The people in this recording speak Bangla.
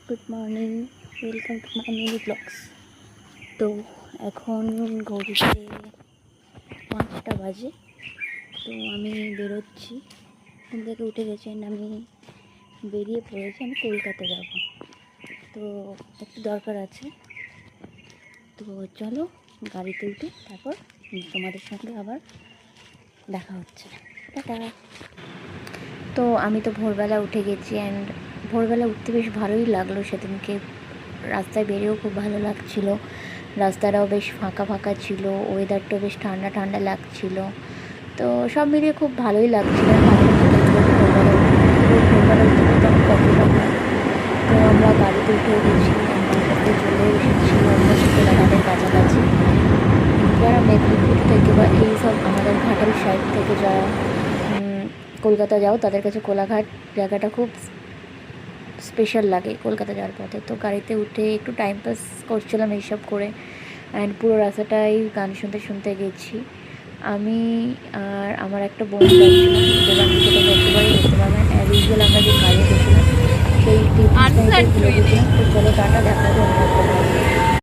Good morning, welcome to my mini blogs. তো এখন ঘড়িতে 5টা বাজে। তো আমি বেরোচ্ছি, ঘুম থেকে উঠে গেছি, আমি বেরিয়ে পড়েছি। আমি কলকাতা যাব, তো একটু দরকার আছে। তো চলো গাড়িতে উঠে তারপর তোমাদের সঙ্গে আবার দেখা হচ্ছে। টাটা। তো আমি তো ভোরবেলা উঠে গেছি, অ্যান্ড ভোরবেলা উঠতে বেশ ভালোই লাগলো। সেদিনকে রাস্তায় বেরিয়েও খুব ভালো লাগছিলো, রাস্তাটাও বেশ ফাঁকা ফাঁকা ছিল, ওয়েদারটাও বেশ ঠান্ডা ঠান্ডা লাগছিলো। তো সব মিলিয়ে খুব ভালোই লাগছিলো। ভোরবেলা উঠতে উঠতে আমি কফি বানাই। তো আমরা গাড়িতে উঠে গেছি, আমরা গাড়িতে চলে এসেছি অলমোস্ট কোলাঘাটের কাছাকাছি। যারা মেদিনীপুর থেকে বা এইসব আমাদের ঘাটাল সাইড থেকে যারা কলকাতা যাও, তাদের কাছে কোলাঘাট জায়গাটা খুব স্পেশাল লাগে কলকাতা যাওয়ার পথে। তো গাড়িতে উঠে একটু টাইম পাস করছিলাম এইসব করে, অ্যান্ড পুরো রাস্তাটাই গান শুনতে শুনতে গেছি। আমি আর আমার একটা বন্ধু যাচ্ছিলাম, দেবাঙ্গিকে তো একেবারেই দেখতে পারবেন। অ্যাজ ইউজুয়াল আমরা যে কাজে গেছিলাম সেই 30 মিনিটে ভুলে গেছিলাম। তো চলো টাটা, দেখা হবে অন্য